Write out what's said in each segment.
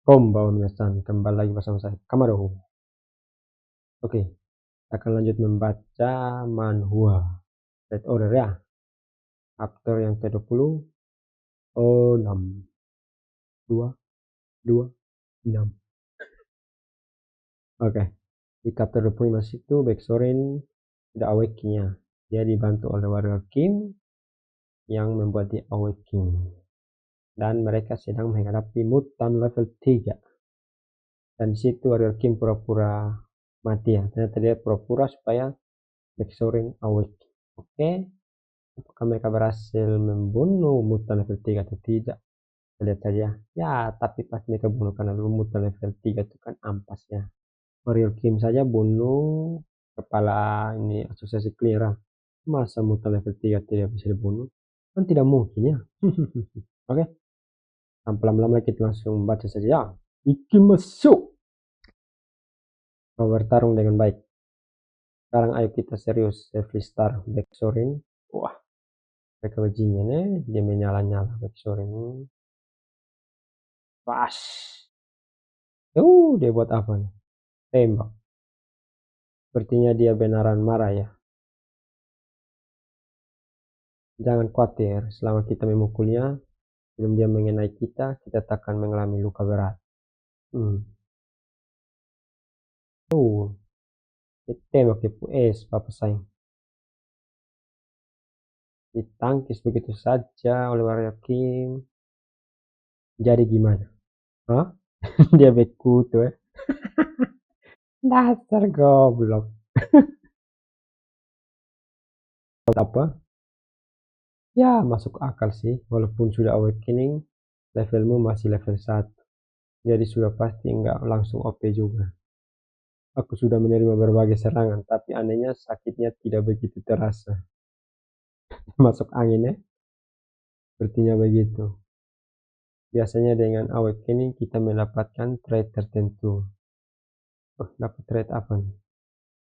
Kombaunmesan, kembali lagi bersama saya, Kamado. Oke, kita akan lanjut membaca manhwa Red Order ya. Chapter yang ke-20. 6. 2, 2, 6. Oke, di chapter 25 itu Baeksorin sudah awakening-nya. Dia dibantu oleh warrior Kim yang membuat dia awakening. Dan mereka sedang menghadapi mutan level 3. Dan di situ warrior Kim pura-pura mati ya. Ternyata dia pura-pura supaya Baeksorin awake. Oke. Apakah mereka berhasil membunuh mutan level 3 atau tidak? Kita lihat saja. Ya, tapi pasti mereka bunuh karena mutan level 3 itu kan ampas ya. Warrior Kim saja bunuh kepala ini asosiasi Clear. Masa mutan level 3 tidak bisa dibunuh? Kan tidak mungkin ya. Oke. Tanpa lama-lama kita langsung baca saja ya. Ikimasu. Kau bertarung dengan baik. Sekarang ayo kita serius. Heavy Star Baeksorin. Wah. Mereka bajingan dia menyala-nyala Baeksorin. Pas. Dia buat apa nih? Tembak. Sepertinya dia beneran marah ya. Jangan khawatir, selama kita memukulnya, sebelum dia mengenai kita tak akan mengalami luka berat. Tembak dia papa sayang. Ditangkis begitu saja oleh warrior Kim. Jadi gimana? Hah? Dia bekutu ya. Dasar goblok. Apa? Ya, masuk akal sih. Walaupun sudah awakening, levelmu masih level 1. Jadi sudah pasti nggak langsung OP juga. Aku sudah menerima berbagai serangan, tapi anehnya sakitnya tidak begitu terasa. Masuk angin ya? Sepertinya begitu. Biasanya dengan awakening kita mendapatkan trait tertentu. Dapat trait apa nih?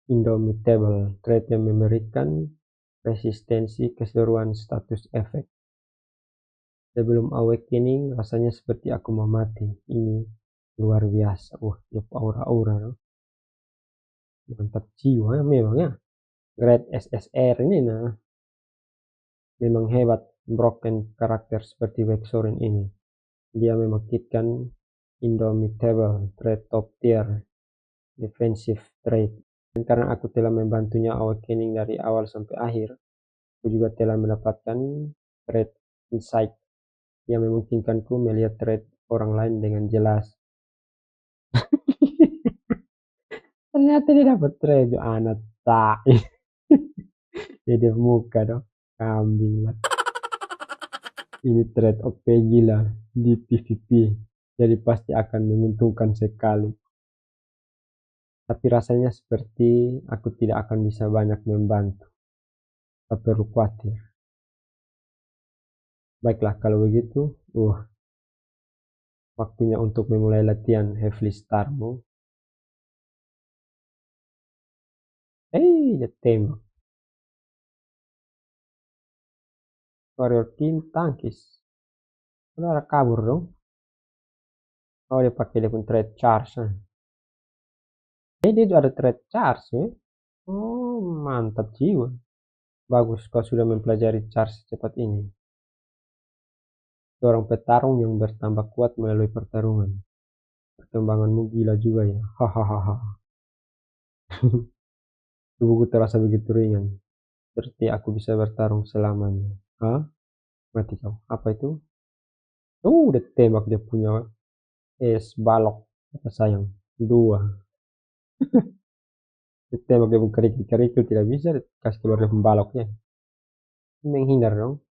Indomitable, trait yang memberikan resistensi keseluruhan status efek. Sebelum awakening, rasanya seperti aku mau mati. Ini luar biasa. Dia aura-aura. No? Mantap jiwa memang ya. Grade SSR ini nah. Memang hebat broken karakter seperti Baeksorin ini. Dia membangkitkan Indomitable trait top tier defensive trait. Dan karena aku telah membantunya awakening dari awal sampai akhir, aku juga telah mendapatkan trait insight yang memungkinkanku melihat trait orang lain dengan jelas. Ternyata dia dapat trait anak tak. Jadi muka dong, kambing lah. Ini trade OP gila di PvP, jadi pasti akan menguntungkan sekali. Tapi rasanya seperti aku tidak akan bisa banyak membantu. Tak perlu khawatir. Baiklah kalau begitu, waktunya untuk memulai latihan Heavy Starmu. Dia tembak. Warrior King tangkis. Udah kabur dong. Dia pakai dia pun trade charge. Dia ada trade charge ya. Mantap jiwa. Bagus kau sudah mempelajari charge cepat ini. Seorang petarung yang bertambah kuat melalui pertarungan. Perkembanganmu gila juga ya. Hahaha. Tubuhku terasa begitu ringan. Seperti aku bisa bertarung selamanya. Hah? Mati kau. Apa itu? Udah tembak dia punya es balok. Apa sayang? 2. Tembak dia kerikil-kerikil tidak bisa. Kasih keluar dia pembaloknya. Menghindar dong.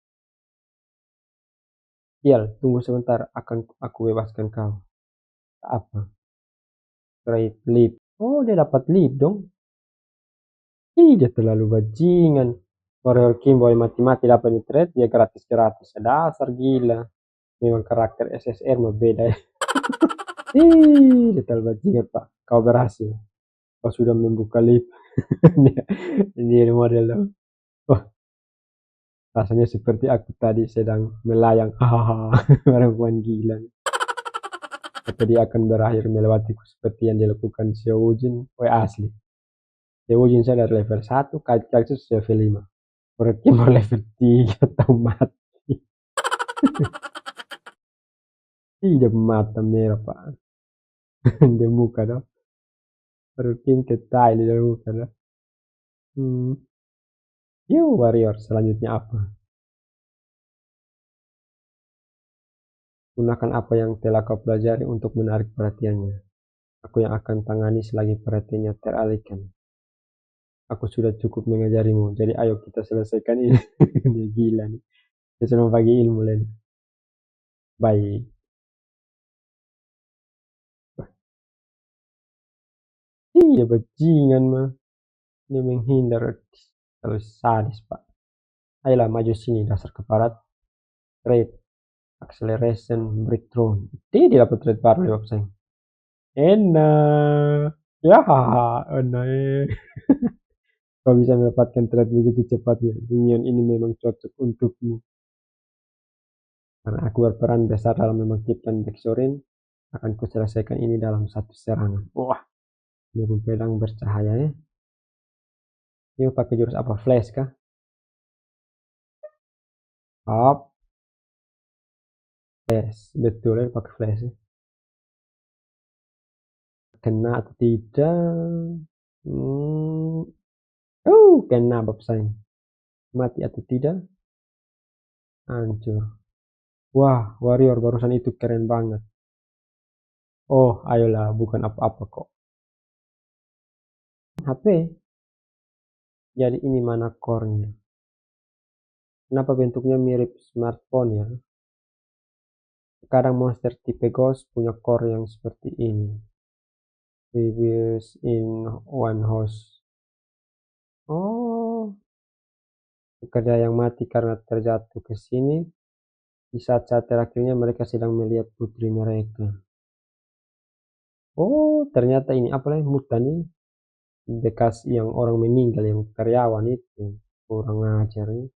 Sial, tunggu sebentar. Akan aku bebaskan kau. Apa? Trade leap. Dia dapat leap dong. Dia terlalu bajingan. Warrior Kim boleh mati-mati dapat di trade, dia gratis-gratis. Dasar gila. Memang karakter SSR mah beda ya. Dia terlalu bajingan pak. Kau berhasil. Kau sudah membuka lip. Dia model dong. Rasanya seperti aku tadi sedang melayang. Hahaha. Perempuan gila. Atau dia akan berakhir melewatiku seperti yang dilakukan Xiao Wujin? Wah asli. Xiao Wujin saya dari level 1, kaki itu sudah level 5. Berarti mau level 3 atau mati. Iya mata merah pak. Di muka dah. Berarti ketai di muka dah. Yuk warrior selanjutnya apa? Gunakan apa yang telah kau pelajari untuk menarik perhatiannya. Aku yang akan tangani selagi perhatiannya teralihkan. Aku sudah cukup mengajarimu, jadi ayo kita selesaikan ini. Dia gila nih. Dia cuma bagi ilmu lain. Baik. Iya bajingan mah. Dia menghindar. Terus sadis pak. Ayolah maju sini dasar keparat. Trade. Acceleration. Breakthrough. Tidak dapat trade baru di website. Enak. Ya, enak. Kau bisa mendapatkan trade begitu cepatnya. Union ini memang cocok untukmu. Karena aku berperan besar dalam membangkitkan Backsorin, akan kuselesaikan ini dalam satu serangan. Wah, ini pedang bercahaya ya. Ini pakai jurus apa? Flash kah? Up. Flash. Betul ya pakai flash ya. Kena atau tidak? Kena babsanya. Mati atau tidak? Hancur. Wah, warrior barusan itu keren banget. Oh, ayolah, bukan apa-apa kok. HP. Jadi ini mana core-nya? Kenapa bentuknya mirip smartphone ya? Kadang monster tipe Ghost punya core yang seperti ini. Previous in one host. Oh, pekerja yang mati karena terjatuh ke sini. Di saat-saat terakhirnya mereka sedang melihat putri mereka. Oh, ternyata ini apa lagi mutan nih? Bekas yang orang meninggal yang karyawan itu. Kurang ajar nih.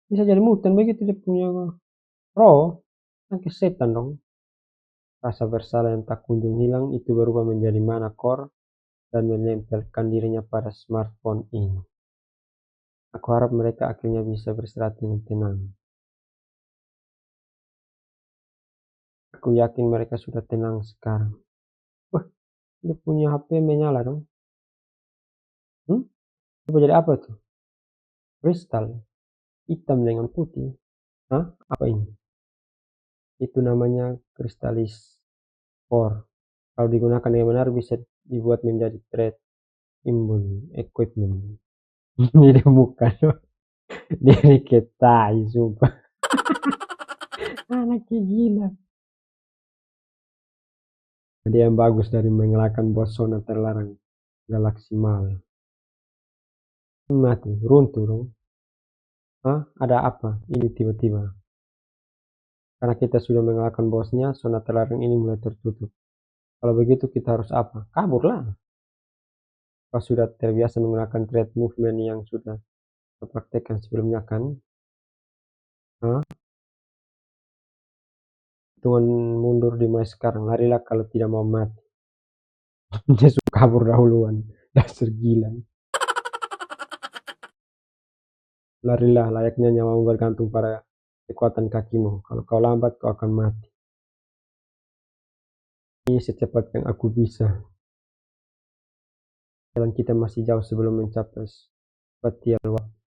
Bisa jadi mutan begitu dia punya roh. Kan setan dong. Rasa bersalah yang tak kunjung hilang itu berubah menjadi mana core dan menempelkan dirinya pada smartphone ini. Aku harap mereka akhirnya bisa beristirahat dengan tenang. Aku yakin mereka sudah tenang sekarang. Wah, dia punya HP menyala dong. Coba jadi apa tuh? Kristal hitam dengan putih. Hah? Apa ini? Itu namanya kristalis core. Kalau digunakan dengan benar bisa dibuat menjadi trade imbun equipment. Ini dia bukan. Dia ketai, sumpah. Anaknya gila. Ada yang bagus dari mengalahkan bos zona terlarang galaksi mal. Mati, runtuh dong. Hah? Ada apa? Ini tiba-tiba. Karena kita sudah mengalahkan bosnya, zona terlarang ini mulai tertutup. Kalau begitu kita harus apa? Kaburlah. Kau sudah terbiasa menggunakan trade movement yang sudah kau praktekkan sebelumnya kan? Hah? Hitungan mundur dimulai sekarang. Larilah kalau tidak mau mati. Dia suka kabur dahuluan. Dasar gila. Larilah, layaknya nyawamu bergantung pada kekuatan kakimu. Kalau kau lambat, kau akan mati. Ini secepat yang aku bisa. Jalan kita masih jauh sebelum mencapai Batial waktu.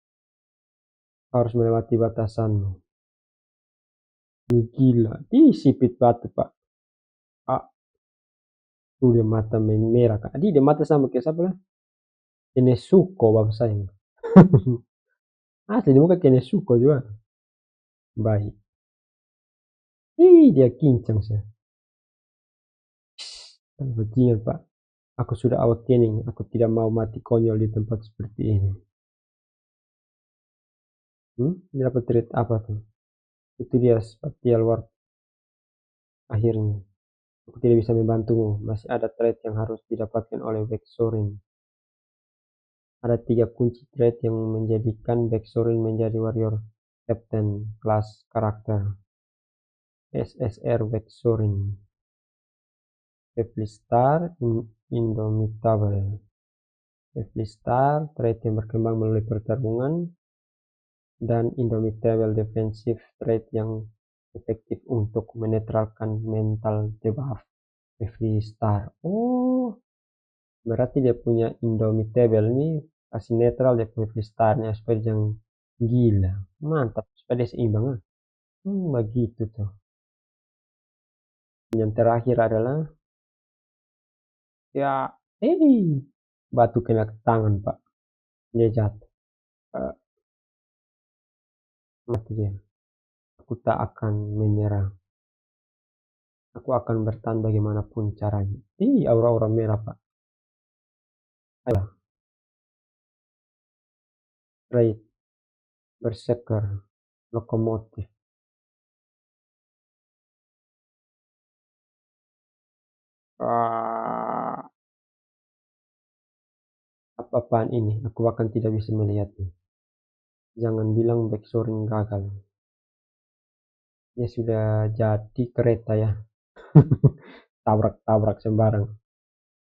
Kau harus melewati batasanmu. Ini gila. Ih, sipit batu, Pak. Ah, tuh dia mata merah, Kak. Dia mata sama kayak siapa lah? Kenesuko, bapak sayang. Asli, dia muka Kenesuko juga. Baik. Ih, dia kincang sih. Bajingan, Pak. Aku sudah awakening. Aku tidak mau mati konyol di tempat seperti ini. Ini dapat treat apa tuh? Itu dia spatial warp. Akhirnya. Aku tidak bisa membantumu. Masih ada trait yang harus didapatkan oleh Vexorin. Ada 3 kunci trait yang menjadikan Vexorin menjadi warrior captain kelas karakter. SSR Vexorin. Star, Indomitable. Star, trait yang berkembang melalui pertarungan, dan Indomitable Defensive trait yang efektif untuk menetralkan mental debuff. Star. Oh, berarti dia punya Indomitable ini kasih netral dia punya Starnya supaya jangan gila. Mantap, supaya dia seimbang. Begitu tuh. Yang terakhir adalah ya, batu kena tangan pak, dia jatuh. Mati dia. Aku tak akan menyerah. Aku akan bertahan bagaimanapun caranya. Aura-aura merah pak. Ayo, Raid, Berserker, Lokomotif. Apa-apaan ini? Aku akan tidak bisa melihatnya. Jangan bilang backsoring gagal. Ya sudah jadi kereta ya. Tabrak-tabrak sembarang.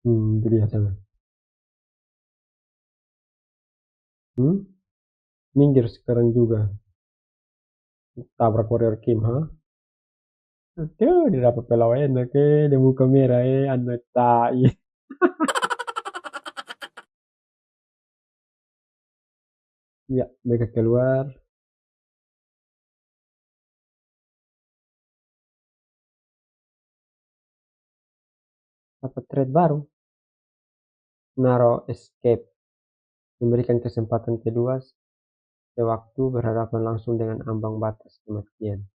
Itu dia sana. Minggir sekarang juga. Tabrak Warrior Kim, ha? Aduh, dia dapat pelawayan, oke. Dia buka merah, anak tai. Ya, mereka keluar. Dapat trade baru. Narrow Escape. Memberikan kesempatan kedua sewaktu berhadapan langsung dengan ambang batas kematian.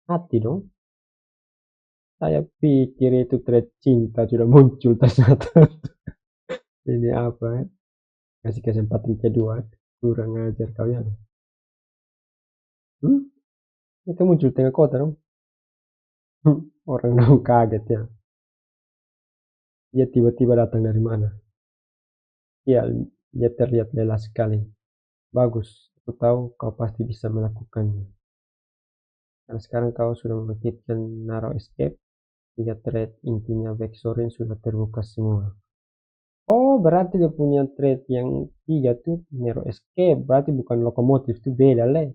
Hati dong. Saya pikir itu trade cinta sudah muncul ternyata. Ini apa ya? Kasih kesempatan kedua. Kurang ajar kalian. Itu muncul tengah kota dong. Orang dong kaget ya. Dia tiba-tiba datang dari mana? Ya, dia terlihat lelah sekali. Bagus, aku tahu kau pasti bisa melakukannya. Karena sekarang kau sudah mengaktifkan Narrow Escape, hingga thread intinya Vexorin sudah terbuka semua. Oh, berarti dia punya thread yang 3 tuh Narrow Escape, berarti bukan lokomotif tuh beda leh.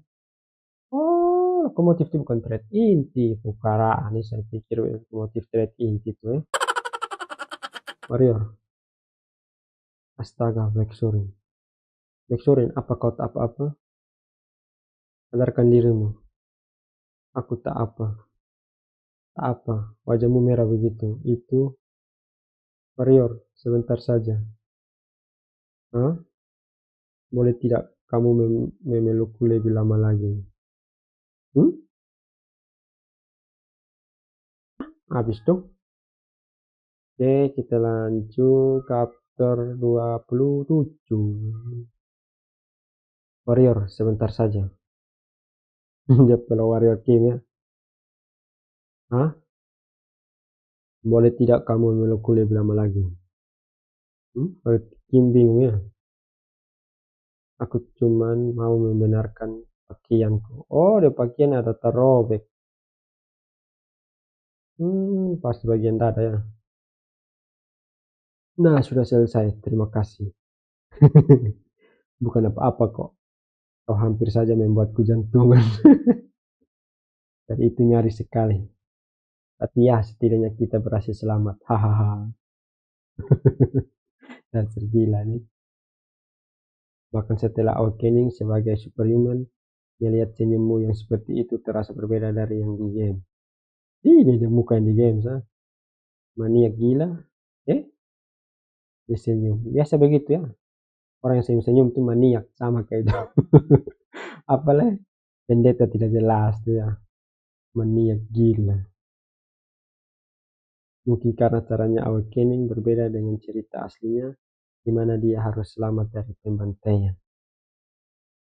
Oh, lokomotif itu bukan thread inti, pukaraan nih saya pikir lokomotif thread inti tuh ya. Warrior, astaga Vexorin. Vexorin, apa kau tak apa-apa? Sadarkan dirimu. Aku tak apa. Tak apa, wajahmu merah begitu. Itu Warrior, sebentar saja. Hah? Boleh tidak kamu memelukku lebih lama lagi? Hmm? Habis tuh. Oke, kita lanjut chapter 27. Warrior, sebentar saja. Dia pelawak Warrior King ya. Hah? Boleh tidak kamu memelukku lebih lama lagi? Kim bingung ya. Aku cuman mau membenarkan pakaianku. Oh, di pakaian ada terobek. Pas bagian dada ya. Nah, sudah selesai. Terima kasih. Bukan apa-apa kok. Kau hampir saja membuatku jantungan. Dan itu nyaris sekali. Tapi ya, setidaknya kita berhasil selamat. Hahaha. Dan tergila nih. Bahkan setelah awakening sebagai superhuman, melihat senyummu yang seperti itu terasa berbeda dari yang di game. Ini dia muka yang di game, sah. Maniak gila. Dia senyum. Biasa begitu ya. Orang yang senyum-senyum itu maniak. Sama kayak itu. Apalah. Pendeta tidak jelas tuh ya. Maniak gila. Mungkin karena caranya awakening berbeda dengan cerita aslinya, di mana dia harus selamat dari pembantaian.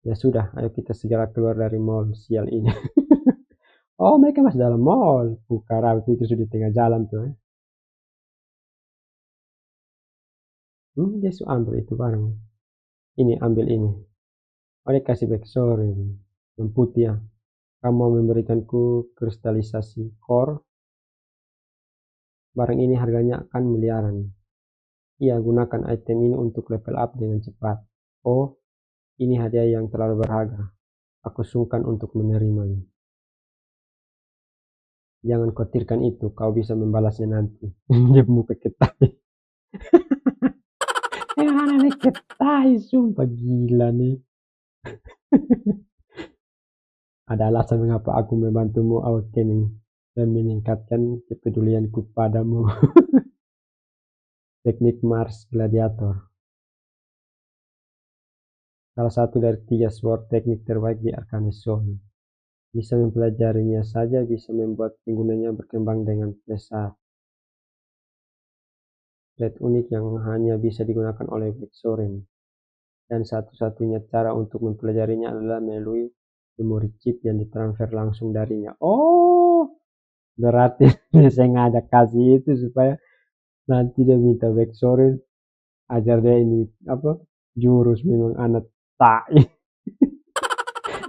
Ya sudah, ayo kita segera keluar dari mall sial ini. Oh, mereka masih dalam mall. Bukan itu sudah di tengah jalan tuh. Dia sudah ambil itu barang. Ini, ambil ini. Oh, dia kasih backstory. Yang putih ya. Kamu mau memberikanku kristalisasi core. Barang ini harganya akan miliaran. Iya, gunakan item ini untuk level up dengan cepat. Oh, ini hadiah yang terlalu berharga. Aku sungkan untuk menerimanya. Jangan khawatirkan itu, kau bisa membalasnya nanti. Dia muka ketahui. Mana nih ketahui, sumpah gila nih. Ada alasan mengapa aku membantumu, Awakening, dan meningkatkan kepedulianku padamu. Teknik Mars Gladiator. Salah satu dari 3 sword teknik terbaik di Arcane Soul. Bisa mempelajarinya saja bisa membuat penggunanya berkembang dengan pesat. Red unik yang hanya bisa digunakan oleh Vexoren. Dan satu-satunya cara untuk mempelajarinya adalah melalui memori chip yang ditransfer langsung darinya. Oh, berarti dia sengaja kasih itu supaya nanti dia minta Vexoren ajar dia ini apa jurus memang anak tai.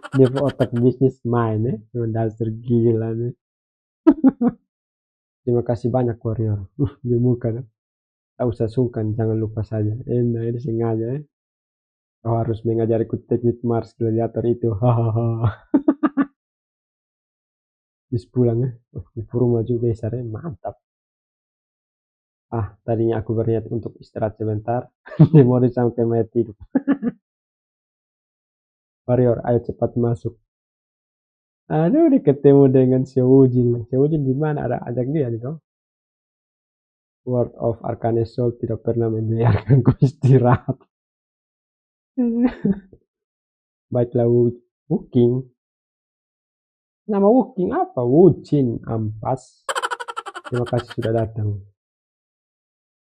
Dia otak bisnis main ya, memang dasar gila nih. Terima kasih banyak Warrior. Dia muka dah. Tak usah sungkan, jangan lupa saja. Enak ini sengaja ya. Kau harus mengajariku teknik Mars Gladiator itu. Hahaha. Bis pulang ya. Di rumah juga besar ya. Mantap. Ah, tadinya aku berniat untuk istirahat sebentar. Memori sampai mati tidur. Warrior, ayo cepat masuk. Aduh, udah ketemu dengan Seojin. Seojin di mana? Ada ajak dia nih dong. World of Arcane Soul tidak pernah membiarkanku istirahat. Baiklah, Wuking. Nama Wuking apa? Wujin Ampas. Terima kasih sudah datang.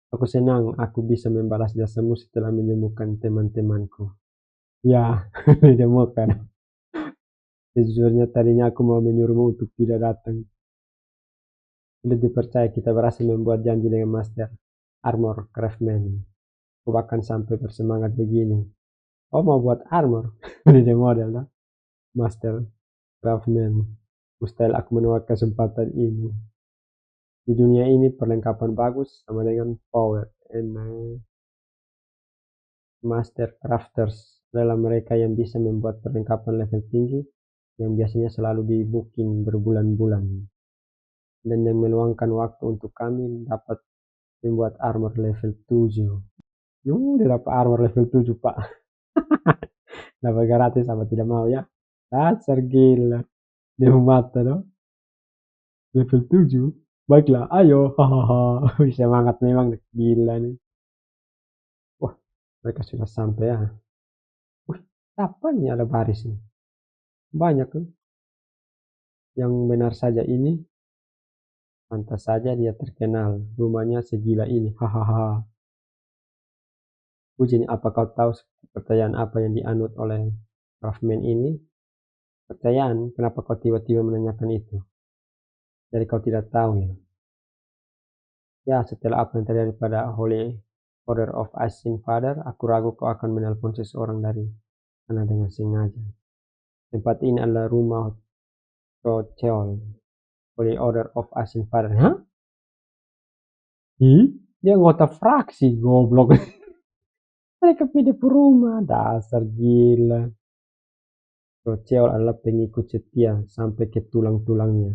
Aku senang aku bisa membalas jasamu setelah menemukan teman-temanku. Ya, ditemukan. Sejujurnya tadinya aku mau menyuruhmu untuk tidak datang. Sudah dipercaya kita berhasil membuat janji dengan Master Armor Craftsman. Aku bahkan sampai bersemangat begini. Oh, mau buat armor? Ini model lah. Master Craftsman. Mustahil aku menolak kesempatan ini. Di dunia ini perlengkapan bagus sama dengan power. And Master Crafters adalah mereka yang bisa membuat perlengkapan level tinggi yang biasanya selalu di booking berbulan-bulan dan yang meluangkan waktu untuk kami dapat membuat armor level 7. Dia dapat armor level 7 pak. Dapat gratis sama tidak mau ya. Dasar gila. Dia mata dong. Level 7. Baiklah, ayo. Hahaha. Semangat memang gila nih. Wah, mereka sudah sampai ya. Wih, apa nih ada baris nih? Banyak kan? Yang benar saja ini, pantas saja dia terkenal. Rumahnya segila ini. Hahaha. Uji, apa kau tahu pertanyaan apa yang dianut oleh Craftsman ini? Pertanyaan, kenapa kau tiba-tiba menanyakan itu? Jadi kau tidak tahu ya? Ya, setelah apa yang terjadi pada Holy Order of Ashen Father, aku ragu kau akan menelpon seseorang dari sana dengan sengaja. Tempat ini adalah rumah Chocheol, Holy Order of Ashen Father. Hah? Ih, dia anggota fraksi, goblok. Mereka pindah ke rumah, dasar gila. Chocheol adalah pengikut setia sampai ke tulang-tulangnya.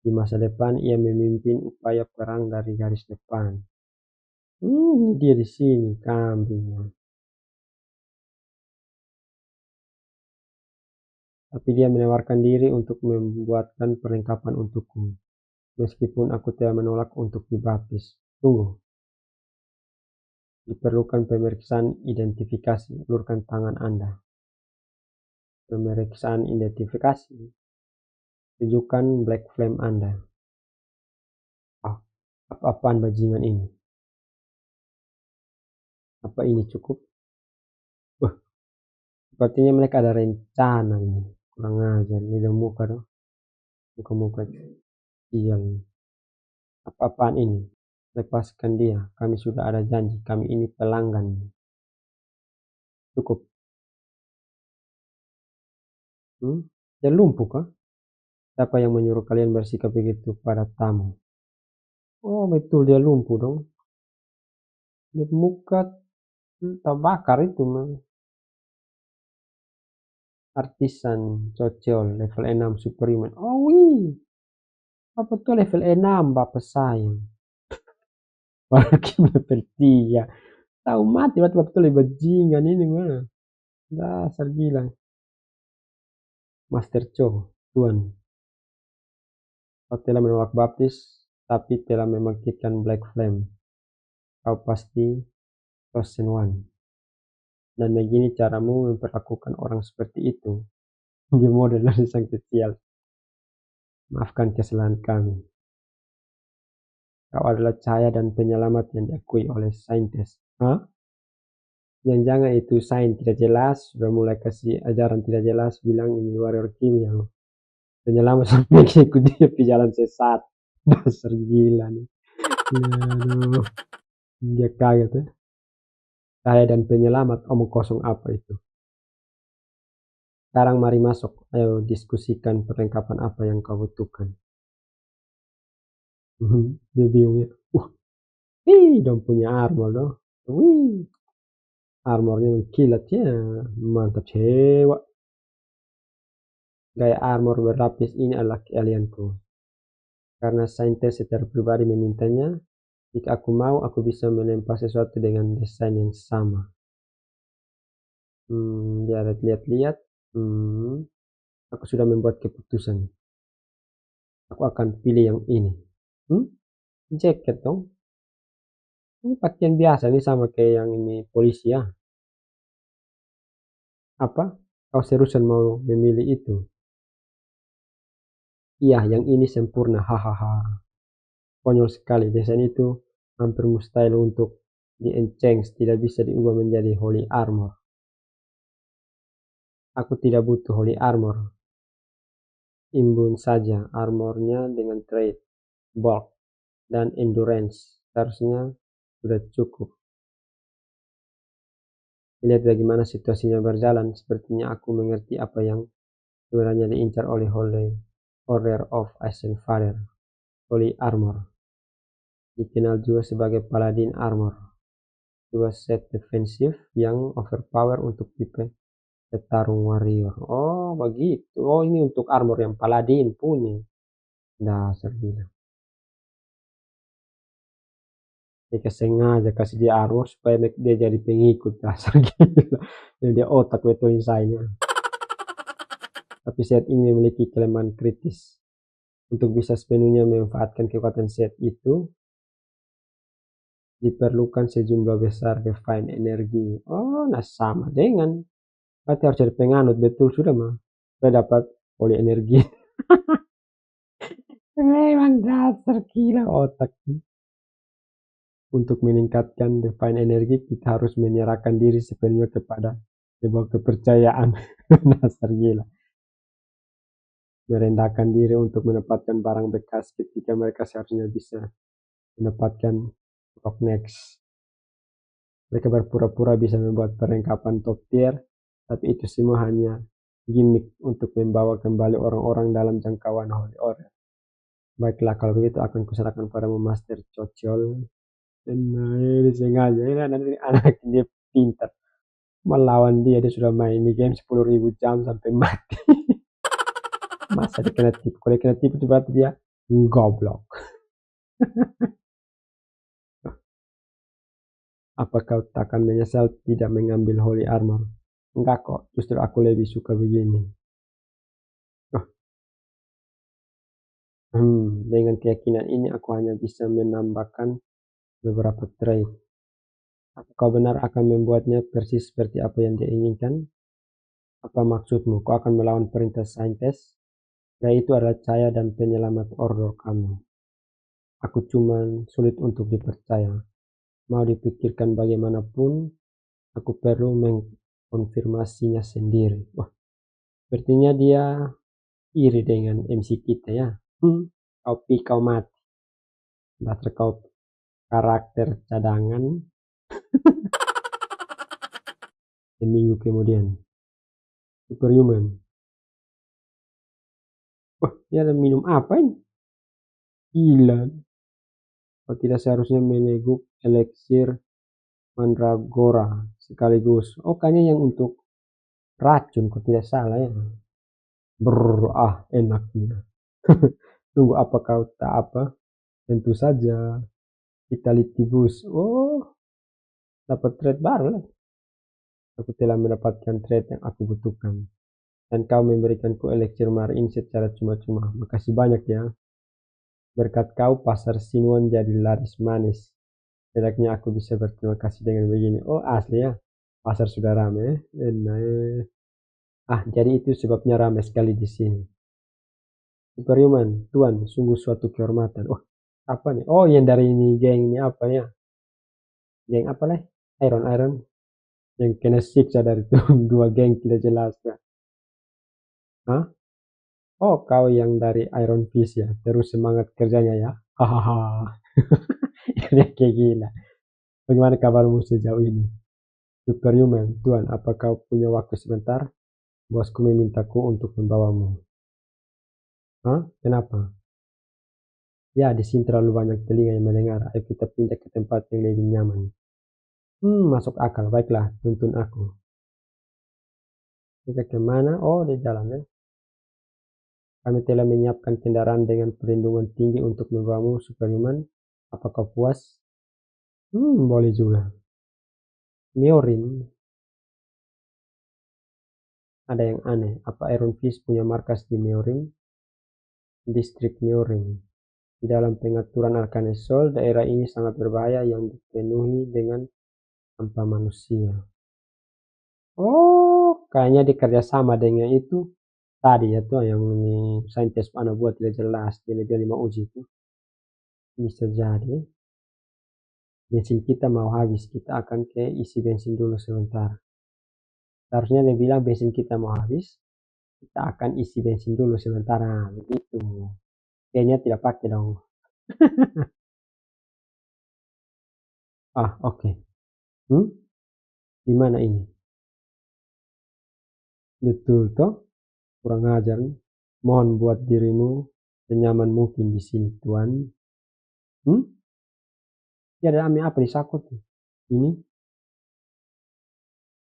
Di masa depan, ia memimpin upaya perang dari garis depan. Ini dia di sini, kambing. Tapi dia menawarkan diri untuk membuatkan perlengkapan untukku, meskipun aku tidak menolak untuk dibaptis. Tunggu, diperlukan pemeriksaan identifikasi. Ulurkan tangan Anda. Pemeriksaan identifikasi. Tunjukkan black flame Anda. Ah, apa-apaan bajingan ini? Apa ini cukup? Wah, sepertinya mereka ada rencana ini. Kurang ajar, ini udah muka dong. Muka-muka sial. Apa-apaan ini? Lepaskan dia, kami sudah ada janji, kami ini pelanggan. Cukup. Dia lumpuh kah? Siapa yang menyuruh kalian bersikap begitu pada tamu? Oh betul dia lumpuh dong. Dia muka terbakar itu mah. Artisan cocol level 6 superhuman. Oh wih, apa tuh level 6 bapak sayang. Apalagi level 3. Tahu mati waktu betul bajingan ini mah. Dasar gila. Master Cho, Tuan. Kau telah menolak baptis, tapi telah membangkitkan Black Flame. Kau pasti Chosen One. Dan begini caramu memperlakukan orang seperti itu. Dia model dari sang kecil. Maafkan kesalahan kami. Kau adalah cahaya dan penyelamat yang diakui oleh saintis. Hah? Jangan-jangan itu sains tidak jelas, sudah mulai kasih ajaran tidak jelas, bilang ini warrior kimia. Penyelamat sampai ikut dia di jalan sesat. Dasar gila nih. Aduh, dia kaget ya. Cahaya dan penyelamat, omong kosong apa itu? Sekarang mari masuk, ayo diskusikan perlengkapan apa yang kau butuhkan. Dia bingung ya. Dong punya armor dong. Wih, armornya mengkilat ya. Mantap cewa. Gaya armor berlapis ini adalah keahlianku. Karena saintis secara pribadi memintanya, jika aku mau, aku bisa menempel sesuatu dengan desain yang sama. Dia lihat-lihat. Aku sudah membuat keputusan. Aku akan pilih yang ini. Hmm, Jaket dong. Ini pakaian biasa nih sama kayak yang ini polisi ya. Apa? Kau seriusan mau memilih itu? Iya, yang ini sempurna. Hahaha. Konyol sekali. Desain itu hampir mustahil untuk di-enchant. Tidak bisa diubah menjadi holy armor. Aku tidak butuh holy armor. Imbun saja armornya dengan trade, bulk, dan endurance. Seharusnya sudah cukup. Lihat bagaimana situasinya berjalan. Sepertinya aku mengerti apa yang sebenarnya diincar oleh Holy Order of Ascent Father. Holy Armor. Dikenal juga sebagai Paladin Armor. Dua set defensif yang overpower untuk tipe petarung warrior. Oh begitu. Oh ini untuk armor yang Paladin punya. Dasar gila. Dia sengaja kasih dia armor supaya dia jadi pengikut. Dasar gila. Jadi dia otak betul insainya. Tapi set ini memiliki kelemahan kritis. Untuk bisa sepenuhnya memanfaatkan kekuatan set itu, diperlukan sejumlah besar divine energi. Oh, nah sama dengan. Berarti harus jadi penganut, betul sudah mah. Sudah dapat poli energi. Memang dasar gila otak. Untuk meningkatkan divine energi, kita harus menyerahkan diri sepenuhnya kepada sebuah kepercayaan. Dasar gila. Merendahkan diri untuk mendapatkan barang bekas ketika mereka seharusnya bisa mendapatkan rock next. Mereka berpura-pura bisa membuat perlengkapan top tier, tapi itu semua hanya gimmick untuk membawa kembali orang-orang dalam jangkauan Holy Order. Baiklah, kalau begitu akan kuserahkan padamu Master Cocol. Nah, ini sengaja, ini anak dia pintar. Melawan dia sudah main ini game 10.000 jam sampai mati. Masa dia kena tipu? Kalau dia kena tipu, berarti dia goblok. Apa kau takkan menyesal tidak mengambil Holy Armor? Enggak kok, justru aku lebih suka begini. Oh, dengan keyakinan ini aku hanya bisa menambahkan beberapa trait. Apa kau benar akan membuatnya persis seperti apa yang dia inginkan? Apa maksudmu? Kau akan melawan perintah saintis? Yaitu adalah cahaya dan penyelamat order kamu. Aku cuman sulit untuk dipercaya. Mau dipikirkan bagaimanapun, aku perlu mengkonfirmasinya sendiri. Wah, sepertinya dia iri dengan MC kita ya. Kau mati. Dasar kau karakter cadangan. Seminggu kemudian. Superhuman. Wah, dia ada minum apa ini? Gila. Kau tidak seharusnya meneguk eliksir mandragora sekaligus. Oh, kayaknya yang untuk racun, kau tidak salah ya. Enaknya. Tunggu, apa kau tak apa? Tentu saja. Vitalitibus. Oh, dapat trade baru lah. Aku telah mendapatkan trade yang aku butuhkan. Dan kau memberikanku eliksir mar ini secara cuma-cuma. Makasih banyak ya. Berkat kau, pasar Sinuan jadi laris manis. Setidaknya aku bisa berterima kasih dengan begini. Oh, asli ya. Pasar sudah ramai. Enak. Jadi itu sebabnya ramai sekali di sini. Superhuman, Tuan, sungguh suatu kehormatan. Oh, apa nih? Oh, yang dari ini geng ini apa ya? Geng apa lah? Iron Iron. Yang kena siksa dari tuh dua geng tidak jelas ya. Hah? Oh, kau yang dari Iron Fist ya. Terus semangat kerjanya ya. Hahaha. Ini kayak gila. Bagaimana kabarmu sejauh ini? Superhuman, Tuan, apa kau punya waktu sebentar? Bosku memintaku untuk membawamu. Hah? Kenapa? Ya, di sini terlalu banyak telinga yang mendengar. Ayo kita pindah ke tempat yang lebih nyaman. Masuk akal. Baiklah, tuntun aku. Kita kemana? Oh, di jalan ya. Kami telah menyiapkan kendaraan dengan perlindungan tinggi untuk membawamu, Superhuman. Apakah puas? Boleh juga. Miorim. Ada yang aneh. Apa Iron Fist punya markas di Miorim? Distrik Miorim. Di dalam pengaturan Arcane Sol, daerah ini sangat berbahaya yang dipenuhi dengan tanpa manusia. Oh, kayaknya dikerja sama dengan itu tadi ya tuh yang ini saintis anak buat tidak jelas dia lima uji itu bisa jadi bensin kita mau habis, kita akan ke isi bensin dulu sebentar. Seharusnya dia bilang bensin kita mau habis, kita akan isi bensin dulu sementara begitu. Kayaknya tidak pakai dong. Oke. Di mana ini? Betul toh? Kurang ajar nih. Mohon buat dirimu senyaman mungkin di sini, Tuan. Ya ada ame apa di saku tuh? Ini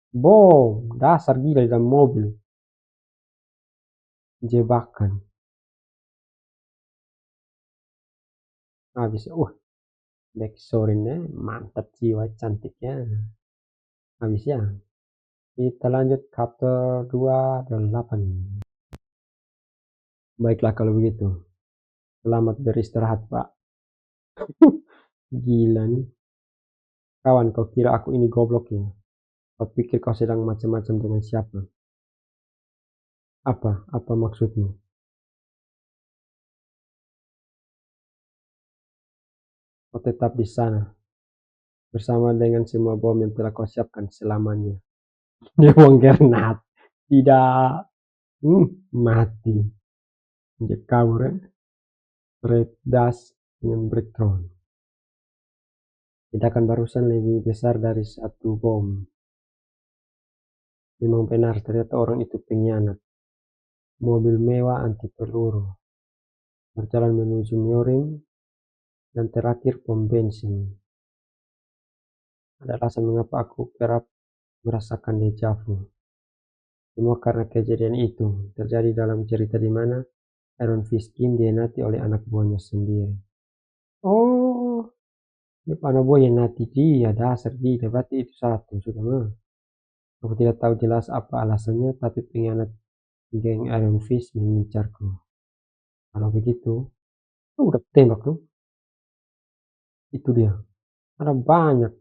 bom, dasar gila di dalam mobil. Jebakan. Habis, backstory-nya mantap jiwa cantiknya. Habis ya. Kita lanjut chapter 28. Baiklah kalau begitu. Selamat beristirahat, Pak. Gila nih. Kawan, kau kira aku ini goblok ya? Kau pikir kau sedang macam-macam dengan siapa? Apa? Apa maksudmu? Kau tetap di sana. Bersama dengan semua bom yang telah kau siapkan selamanya. Dia uang granat. Tidak. Mati. Dia kabur ya. Red Dust dengan Breakthrough. Ledakan barusan lebih besar dari satu bom. Memang benar, ternyata orang itu pengkhianat. Mobil mewah anti peluru. Berjalan menuju Myorim dan terakhir pom bensin. Ada alasan mengapa aku kerap merasakan deja vu. Semua karena kejadian itu terjadi dalam cerita di mana Iron Fist Kim dihianati oleh anak buahnya sendiri. Oh, ini anak buahnya nanti dia dasar dia, berarti itu satu sudah mah. Aku tidak tahu jelas apa alasannya, tapi pengkhianat geng Iron Fist mengincarku. Kalau begitu, udah tembak tuh. Itu dia. Ada banyak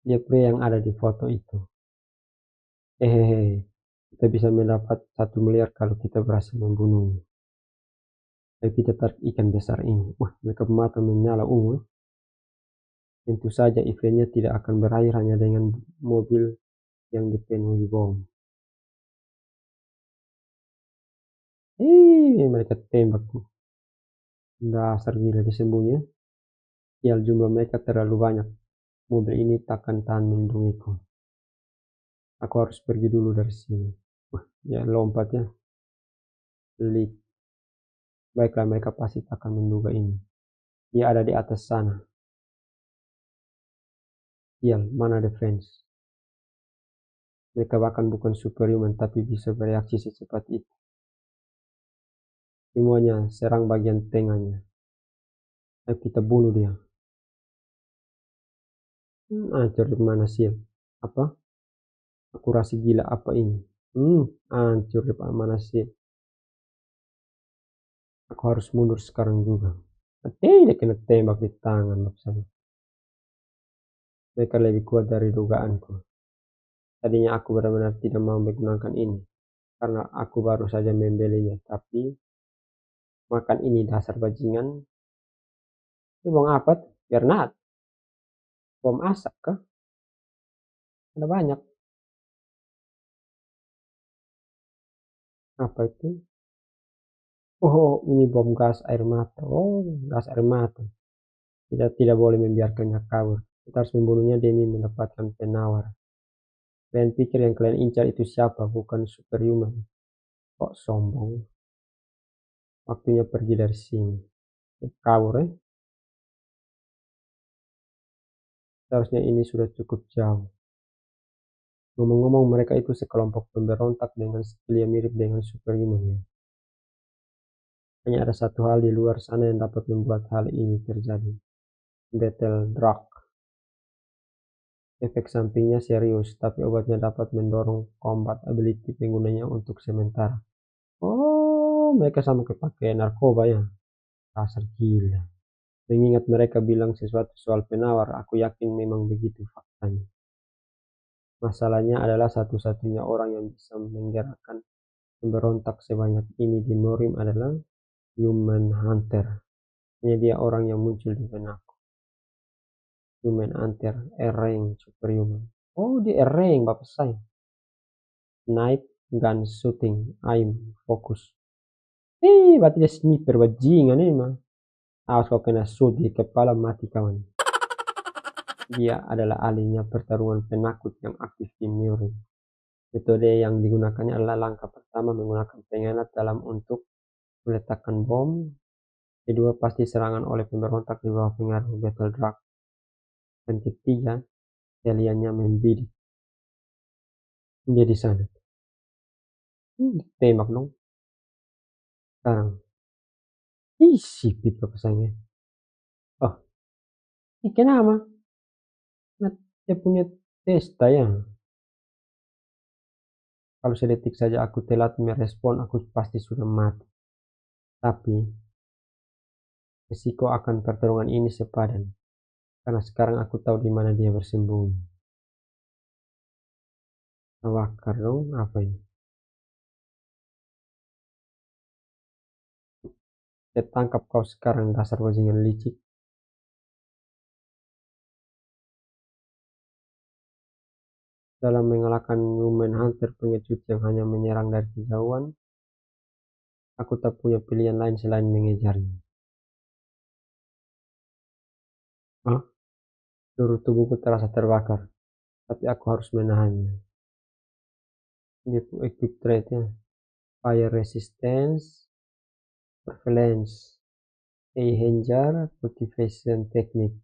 dia pria yang ada di foto itu. Hehehe, kita bisa mendapat 1 miliar kalau kita berhasil membunuhnya. Ayo kita tarik ikan besar ini. Wah, mereka mata menyala ungu. Tentu saja eventnya tidak akan berakhir hanya dengan mobil yang dipenuhi bom. Mereka tembak tuh. Dasar gila disembunyi. Ya, jumlah mereka terlalu banyak. Mobil ini takkan tahan melindungiku. Aku harus pergi dulu dari sini. Wah, ya lompat ya. Leak. Baiklah, mereka pasti akan menduga ini. Dia ada di atas sana. Sial, mana defense? Mereka bahkan bukan superhuman tapi bisa bereaksi secepat itu. Semuanya serang bagian tengahnya. Ayo kita bunuh dia. Hancur di mana sih? Apa? Akurasi gila apa ini? Hancur di mana sih? Aku harus mundur sekarang juga. Tidak kena tembak di tangan maksudnya. Mereka lebih kuat dari dugaanku. Tadinya aku benar-benar tidak mau menggunakan ini. Karena aku baru saja membelinya. Tapi makan ini dasar bajingan. Ini bom apa? Granat. Bom asap kah? Ada banyak. Apa itu? Oh, ini bom gas air mata. Oh, gas air mata. Tidak boleh membiarkannya kabur. Kita harus membunuhnya demi mendapatkan penawar. Kalian pikir yang kalian incar itu siapa? Bukan superhuman. Kok sombong? Waktunya pergi dari sini. Kabur ya. Seharusnya ini sudah cukup jauh. Ngomong-ngomong, mereka itu sekelompok pemberontak dengan skill yang mirip dengan superhuman ya. Hanya ada satu hal di luar sana yang dapat membuat hal ini terjadi. Battle Drug. Efek sampingnya serius, tapi obatnya dapat mendorong combat ability penggunanya untuk sementara. Oh, mereka sama kayak pakai narkoba ya. Dasar gila. Mengingat mereka bilang sesuatu soal penawar, aku yakin memang begitu faktanya. Masalahnya adalah satu-satunya orang yang bisa menggerakkan pemberontak sebanyak ini di Norim adalah Human Hunter. Hanya dia orang yang muncul di benakku. Human Hunter, rank superhuman. Oh, dia rank bapak saya. Night gun shooting, aim, fokus. Berarti dia sniper bajingan ini mah. Awas kau kena shoot di kepala mati kawan. Dia adalah ahlinya pertarungan penakut yang aktif di Murin. Metode yang digunakannya adalah langkah pertama menggunakan pengkhianat dalam untuk meletakkan bom. Kedua, pasti serangan oleh pemberontak di bawah pengaruh battle drug. Dan ketiga, kaliannya membidik. Dia di sana. Tembak dong. Sekarang. Sipit pesannya. Oh, ini kenapa? Nah, dia punya testa ya. Kalau sedetik saja aku telat merespon, aku pasti sudah mati. Tapi, risiko akan pertarungan ini sepadan. Karena sekarang aku tahu di mana dia bersembunyi. Bakar dong, apa ini? Saya tangkap kau sekarang, dasar bajingan licik. Dalam mengalahkan Human Hunter pengecut yang hanya menyerang dari kejauhan, aku tak punya pilihan lain selain mengejarnya. Hah? Seluruh tubuhku terasa terbakar, tapi aku harus menahannya. Dia equip trait-nya. Fire Resistance, Prevalence, Hanger, Cultivation Technique,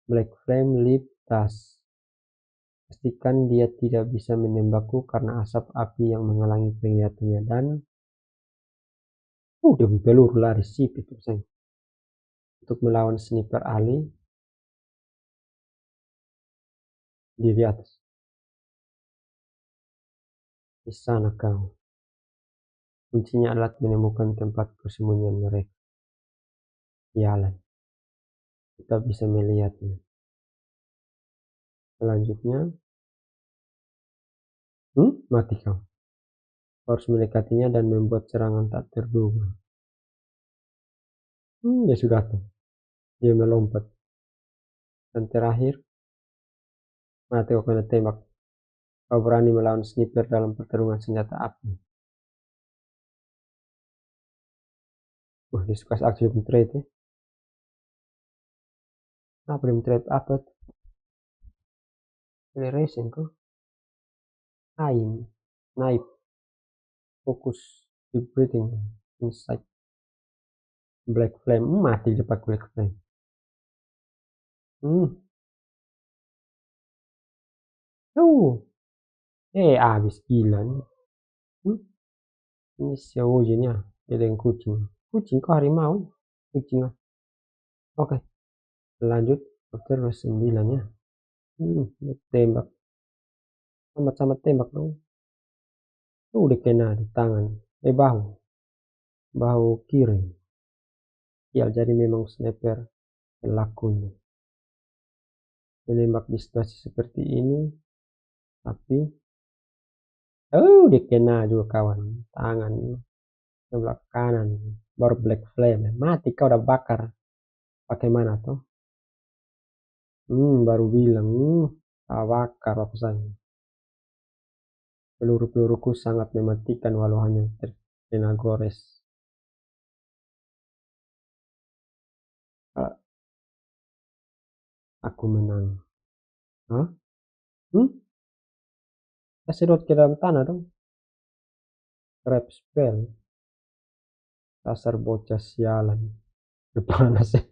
Black Flame, Leap, Dust. Pastikan dia tidak bisa menembakku karena asap api yang menghalangi penglihatannya dan dia peluru lari sip itu sayang. Untuk melawan sniper ahli di atas. Di sana kau. Kuncinya adalah menemukan tempat persembunyian mereka. Iyalah, kita bisa melihatnya. Selanjutnya, mati kau. Harus mendekatinya dan membuat serangan tak terduga. Dia sudah tuh. Dia melompat. Dan terakhir, mati kau kena tembak. Kau berani melawan sniper dalam pertarungan senjata api. Dia suka aksi trade ya. Apa dia trade apa? Acceleration kok. Aim. Knife. Focus. Deep breathing. Insight. Black flame. Mati dia pakai black flame. Tuh, habis gila nih. Hmm, ini siojennya, dengan kucing. Kucing kok harimau? Kucing lah. Oke, lanjut. Terus 9 ya. Tembak. Sama-sama tembak dong. Udah kena di tangan. Bahu. Bahu kiri. Ya, jadi memang sniper pelakunya. Menembak di situasi seperti ini. Tapi, udah kena juga kawan. Tangan. Sebelah kanan. Baru black flame. Mati kau udah bakar. Pakai mana tuh? Baru bilang. Bakar apa saja. Peluru-peluruku sangat mematikan walau hanya terkena gores. Ah, aku menang. Hah? Hmm? Sedot ke dalam tanah dong. Trap spell. Dasar bocah sialan. Panas ya.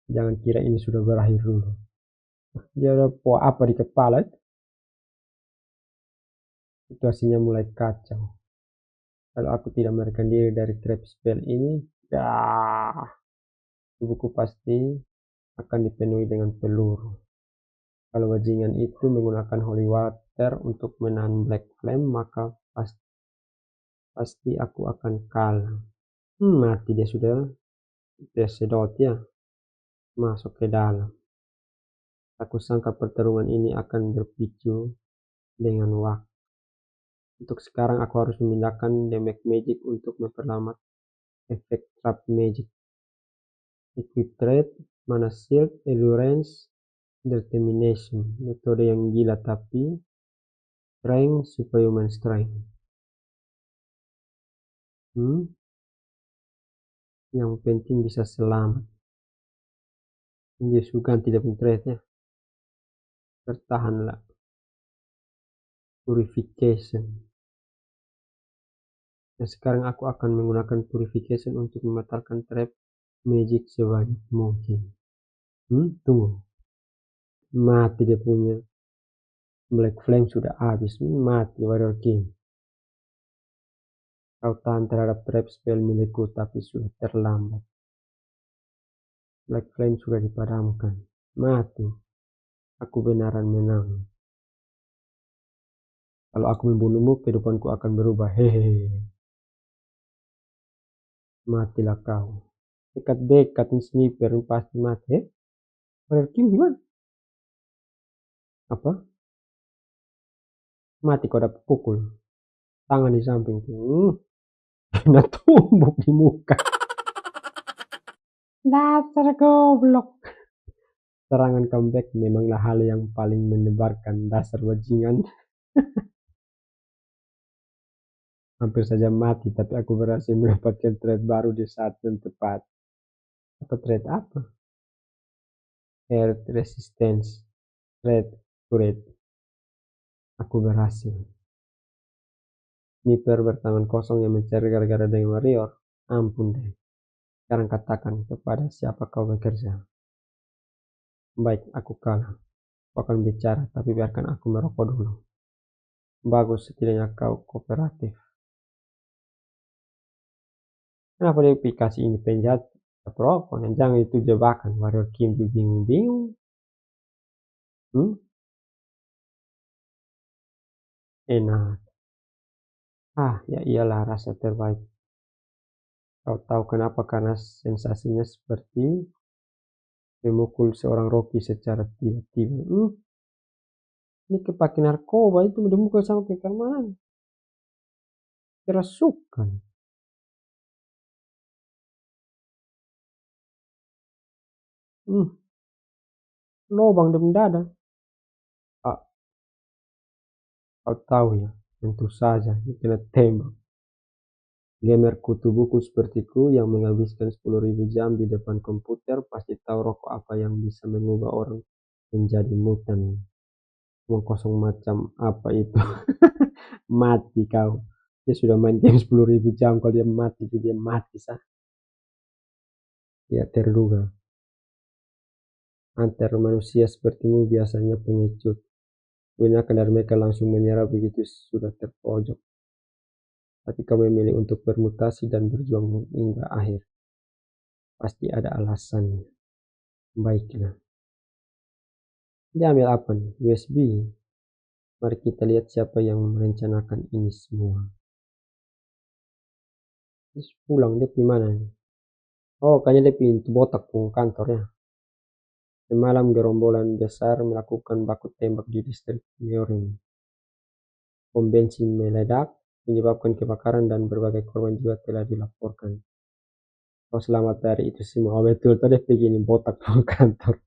Jangan kira ini sudah berakhir dulu. Dia ada apa di kepala itu? Situasinya mulai kacau. Kalau aku tidak melarikan diri dari trap spell ini, ya, tubuhku pasti akan dipenuhi dengan peluru. Kalau bajingan itu menggunakan holy water untuk menahan black flame, maka pasti aku akan kalah. Mati dia sudah. Dia sedot ya, masuk ke dalam. Aku sangka pertarungan ini akan berpicu dengan waktu. Untuk sekarang aku harus memindahkan damage magic untuk memperlambat efek trap magic. Equip trait, mana shield, endurance, determination. Metode yang gila tapi strength, superhuman strength. Yang penting bisa selamat. Dia suka tidak trait-nya. Bertahanlah. Purification. Nah, sekarang aku akan menggunakan purification untuk membatalkan trap magic sebanyak mungkin. Tunggu. Mati dia punya. Black flame sudah habis. Mati warrior king. Kau tahan terhadap trap spell milikku tapi sudah terlambat. Black flame sudah dipadamkan. Mati. Aku benaran menang. Kalau aku membunuhmu, kehidupanku akan berubah. Hehehe. Matilah kau. Dekat-dekat nih sniper pasti mati. Warrior king gimana? Apa? Mati kau dapat pukul. Tangan di samping. Kena tumbuk di muka. Dasar goblok. Serangan comeback memanglah hal yang paling menyebarkan. Dasar bajingan. Hampir saja mati, tapi aku berhasil mendapatkan trade baru di saat yang tepat. Apa trade apa? Air resistance. Trade turret. Aku berhasil. Sniper bertangan kosong yang mencari gara-gara dengan warrior. Ampun deh. Sekarang katakan kepada siapa kau bekerja. Baik, aku kalah. Kau akan bicara, tapi biarkan aku merokok dulu. Bagus, setidaknya kau kooperatif. Kenapa dia aplikasi ini penjahat? Perokok, jangan itu jebakan. Warrior Kim juga bingung-bingung. Enak. Ya iyalah rasa terbaik. Kau tahu kenapa? Karena sensasinya seperti memukul seorang Rocky secara tiba-tiba. Ini kepake narkoba itu dimukul sama keamanan. Kerasukan. Lobang di dada. Kau tahu ya, tentu saja kena tembak. Gamer kutu buku sepertiku yang menghabiskan 10.000 jam di depan komputer pasti tahu rokok apa yang bisa mengubah orang menjadi mutan. Uang kosong macam apa itu? Mati kau. Dia sudah main game 10.000 jam, kalau dia mati, dia mati sah. Ya terduga. Antar manusia sepertimu biasanya pengecut. Kebanyakan dari mereka langsung menyerah begitu sudah terpojok. Tapi kau memilih untuk bermutasi dan berjuang hingga akhir. Pasti ada alasannya. Baiklah. Dia ambil apa nih? USB. Mari kita lihat siapa yang merencanakan ini semua. Terus pulang dia di mana nih? Oh, kayaknya dia pintu botak pun kantor ya. Semalam gerombolan besar melakukan baku tembak di distrik Myorin. Bom bensin meledak, menyebabkan kebakaran dan berbagai korban jiwa telah dilaporkan. Oh, selamat dari itu semua. Oh, betul tadi begini botak pun kantor.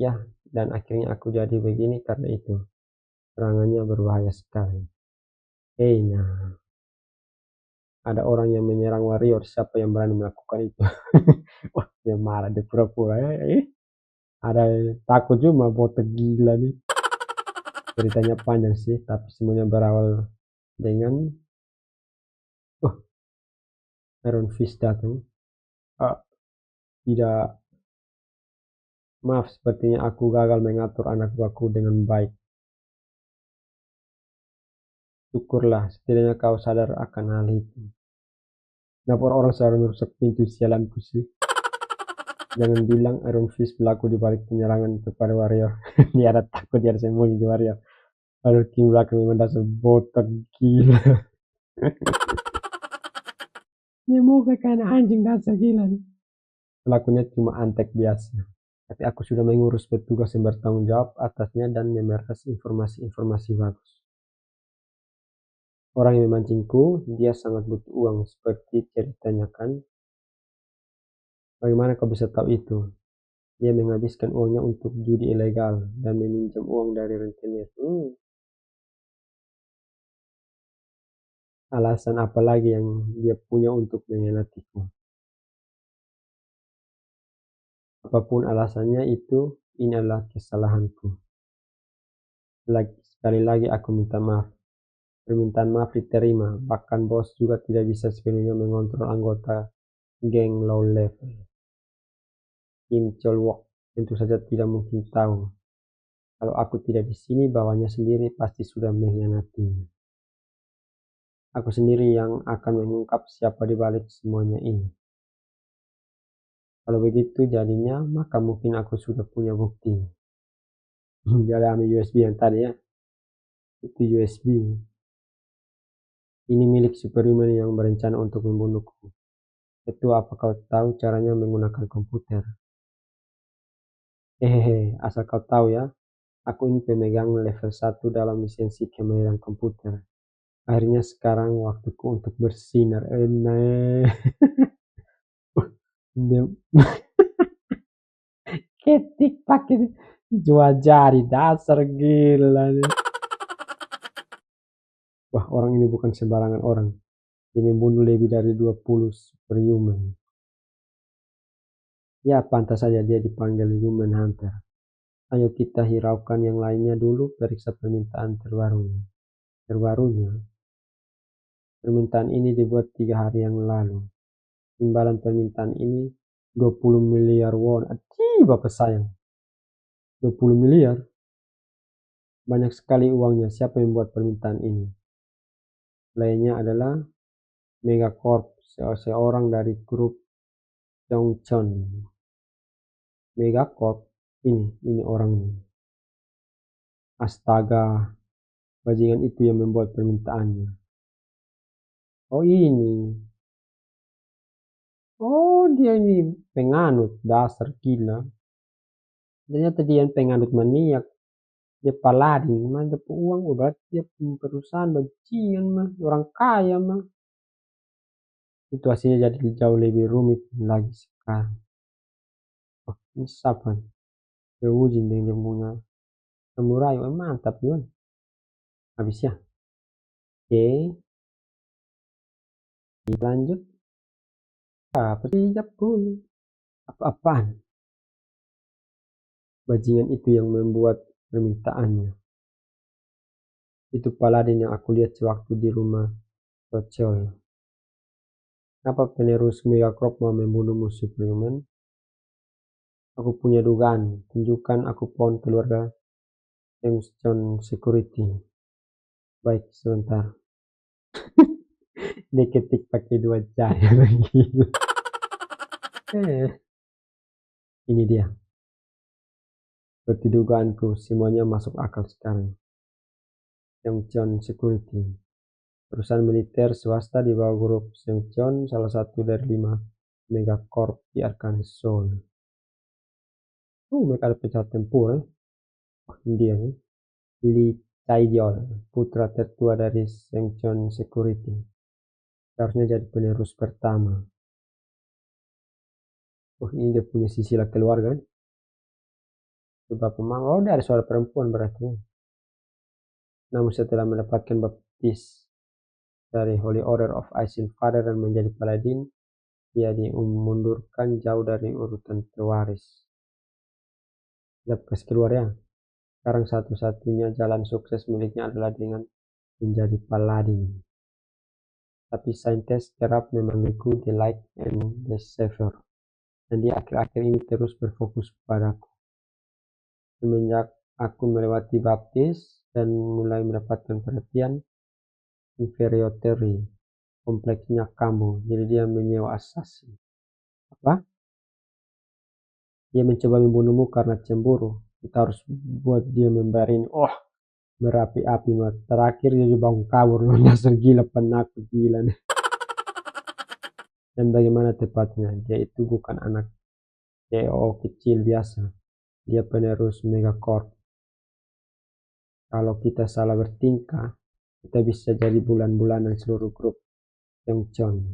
Ya, dan akhirnya aku jadi begini karena itu. Serangannya berbahaya sekali. Hei, nah, ada orang yang menyerang warrior. Siapa yang berani melakukan itu? Wah, dia marah, dia pura-pura. Ada takut cuma botak gila nih. Ceritanya panjang sih, tapi semuanya berawal dengan Iron Fist datang. Ah, tidak, maaf, sepertinya aku gagal mengatur anak buahku dengan baik. Syukurlah, setidaknya kau sadar akan hal itu. Kenapa orang selalu merusak pintu sialanku sih? Jangan bilang Iron Fist berlaku di balik penyerangan kepada warrior. Dia ada takut, dia ada sembunyi di warrior. Lalu tim belakang memang dasar botak gila. Dia muka kayak anjing dasar gila nih. Pelakunya cuma antek biasa. Tapi aku sudah mengurus petugas yang bertanggung jawab atasnya dan memeras informasi-informasi bagus. Orang yang memancingku, dia sangat butuh uang seperti ceritanya kan. Bagaimana kau bisa tahu itu? Dia menghabiskan uangnya untuk judi ilegal dan meminjam uang dari rentenir. Alasan apa lagi yang dia punya untuk mengkhianatiku? Apapun alasannya itu, ini adalah kesalahanku. Sekali lagi aku minta maaf. Permintaan maaf diterima, bahkan bos juga tidak bisa sepenuhnya mengontrol anggota geng low level. Kim Chol-wook tentu saja tidak mungkin tahu. Kalau aku tidak di sini, bawahnya sendiri pasti sudah mengkhianatinya. Aku sendiri yang akan mengungkap siapa di balik semuanya ini. Kalau begitu jadinya, maka mungkin aku sudah punya bukti. Jadi ambil USB yang tadi ya. Itu USB. Ini milik Superhuman yang berencana untuk membunuhku. Itu apa kau tahu caranya menggunakan komputer? Hehehe, asal kau tahu ya, aku ini pemegang level 1 dalam lisensi kemahiran komputer. Akhirnya sekarang waktuku untuk bersinar. Dia ketik pakai jual jari dasar gila nih. Wah, orang ini bukan sembarangan orang. Dia membunuh lebih dari 20 superhuman. Ya, pantas saja dia dipanggil Human Hunter. Ayo kita hiraukan yang lainnya dulu, periksa permintaan terbarunya. Permintaan ini dibuat 3 hari yang lalu. Imbalan permintaan ini 20 miliar won. Aduh, bapak sayang. 20 miliar? Banyak sekali uangnya. Siapa yang membuat permintaan ini? Lainnya adalah Megacorp, seorang dari grup Chongchon. Megacorp, ini orangnya. Astaga, bajingan itu yang membuat permintaannya. Oh ini. Oh dia ini penganut, dasar gila. Ternyata dia yang penganut maniak. Dia paladin, mah dia uang, berarti dia perusahaan bajingan mah, orang kaya mah. Situasinya jadi jauh lebih rumit lagi sekarang. Oh, ini siapa nih? Ujin yang dia punya samurai, mantap juga. Habis ya. Oke, lanjut. Apa sih pun? Apa-apaan? Bajingan itu yang membuat permintaannya. Itu paladin yang aku lihat sewaktu di rumah Rochelle. Kenapa penerus Megacorp mau membunuh musuh Superman? Aku punya dugaan. Tunjukkan aku pohon keluarga Seungcheon Security. Baik, sebentar. Dia ketik pakai dua cahaya lagi. Ini dia. Seperti dugaanku, semuanya masuk akal sekarang. Seungcheon Security. Perusahaan militer swasta di bawah grup Seungcheon, salah satu dari 5 megacorp di Arkansas Seoul. Mereka ada pesawat tempur, India nih. Lee Chae-yeol, putra tertua dari Seungcheon Security. Seharusnya jadi penerus pertama. Ini dia punya silsilah keluarga. Coba pemang, dia ada suara perempuan berarti. Namun setelah mendapatkan baptis dari Holy Order of Aisin Father dan menjadi paladin, dia dimundurkan jauh dari urutan pewaris. Dia kasih keluar ya. Sekarang satu-satunya jalan sukses miliknya adalah dengan menjadi paladin. Tapi saintes kerap memanggilku The Light and the Savior. Dan di akhir-akhir ini terus berfokus padaku. Semenjak aku melewati baptis dan mulai mendapatkan perhatian, inferiority kompleksnya kamu. Jadi dia menyewa assassin. Apa? Dia mencoba membunuhmu karena cemburu. Kita harus buat dia membarin. Berapi-api. Terakhir dia bangun kabur. Dasar gila, penakut gila nih. Dan bagaimana tepatnya? Dia itu bukan anak CEO kecil biasa. Dia penerus megacorp. Kalau kita salah bertingkah, kita bisa jadi bulan-bulanan seluruh grup Seungcheon.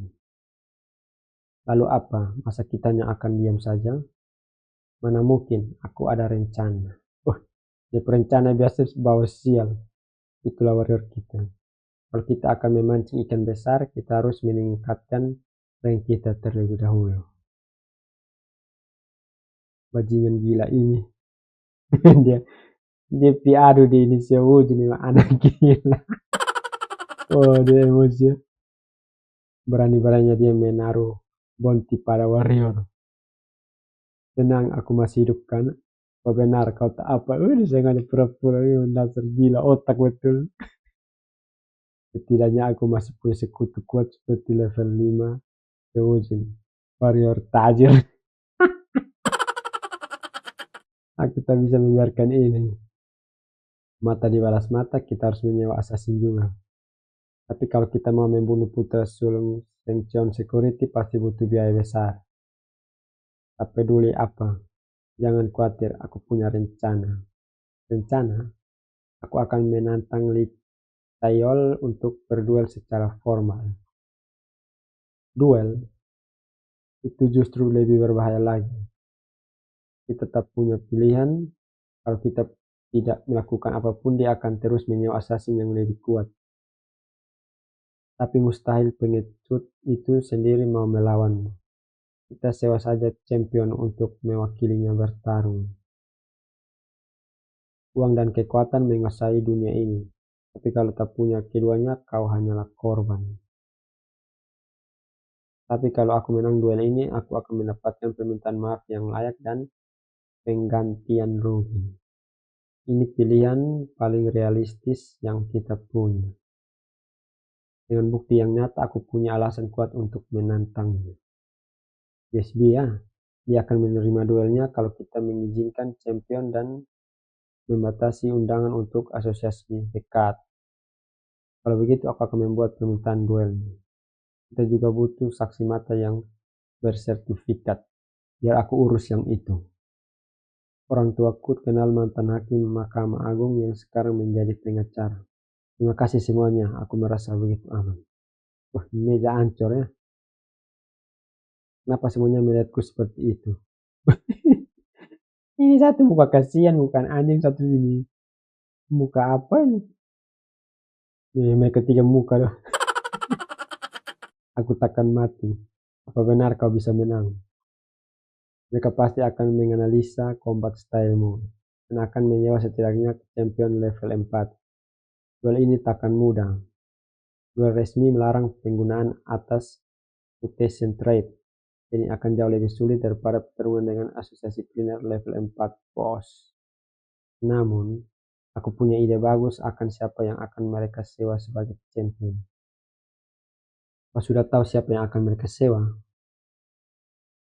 Lalu apa? Masa kitanya akan diam saja? Mana mungkin, aku ada rencana. Dia perencana biasa bawa sial. Itulah warrior kita. Kalau kita akan memancing ikan besar, kita harus meningkatkan rank kita terlebih dahulu. Bajingan gila ini. dia piadu di Indonesia wujud anak gila. Dia emosi. Berani-beraninya dia menaruh bounty pada warrior. Tenang, aku masih hidup kan? Apa benar kau tak apa? Saya nggak pura-pura ini dasar gila otak betul. Setidaknya aku masih punya sekutu kuat seperti level 5 Eugene, warrior tajir. Aku tak bisa membiarkan ini. Mata dibalas mata, kita harus menyewa assassin juga. Tapi kalau kita mau membunuh putra sulung Seungcheon Security pasti butuh biaya besar. Tak peduli apa, jangan khawatir, aku punya rencana. Rencana? Aku akan menantang Lee Chae-yeol untuk berduel secara formal. Duel? Itu justru lebih berbahaya lagi. Kita tetap punya pilihan, kalau kita tidak melakukan apapun, dia akan terus menyewa assassin yang lebih kuat. Tapi mustahil pengecut itu sendiri mau melawanmu. Kita sewa saja champion untuk mewakilinya bertarung. Uang dan kekuatan menguasai dunia ini. Tapi kalau tak punya keduanya, kau hanyalah korban. Tapi kalau aku menang duel ini, aku akan mendapatkan permintaan maaf yang layak dan penggantian rugi. Ini pilihan paling realistis yang kita punya. Dengan bukti yang nyata, aku punya alasan kuat untuk menantangnya. USB ya, dia akan menerima duelnya kalau kita mengizinkan champion dan membatasi undangan untuk asosiasi dekat. Kalau begitu, aku akan membuat permintaan duelnya. Kita juga butuh saksi mata yang bersertifikat, biar aku urus yang itu. Orang tuaku kenal mantan hakim Mahkamah Agung yang sekarang menjadi pengacara. Terima kasih semuanya, aku merasa begitu aman. Meja ancur ya. Kenapa semuanya melihatku seperti itu? Ini satu muka kasihan, bukan anjing, satu ini muka apa ini? Mereka tiga muka loh. Aku takkan mati. Apa benar kau bisa menang? Mereka pasti akan menganalisa combat stylemu dan akan menyewa setidaknya champion level 4. Duel ini takkan mudah. Duel resmi melarang penggunaan atas mutation trait. Ini akan jauh lebih sulit daripada pertarungan dengan asosiasi kuliner level 4 bos. Namun, aku punya ide bagus akan siapa yang akan mereka sewa sebagai champion. Kau sudah tahu siapa yang akan mereka sewa?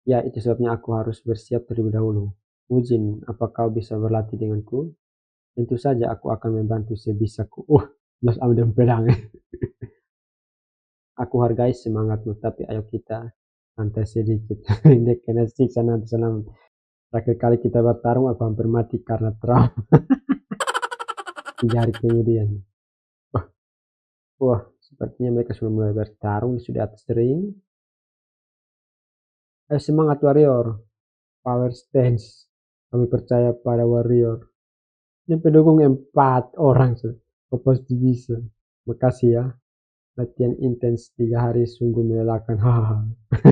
Ya, itu sebabnya aku harus bersiap terlebih dahulu. Ujin, apa kau bisa berlatih denganku? Tentu saja aku akan membantu sebisaku. Los ambil pedang. Aku hargai semangatmu, tapi ayo kita santai sedikit. Ini kena siksa nanti selama. Terakhir kali kita bertarung, aku hampir mati karena trauma. 3 hari kemudian. Wah, sepertinya mereka sudah mulai bertarung di sudah atas ring. Ayo semangat warrior. Power stance. Kami percaya pada warrior. Ini pendukung 4 orang. Kau pasti bisa. Makasih ya. Latihan intens 3 hari sungguh melelahkan. Hahaha.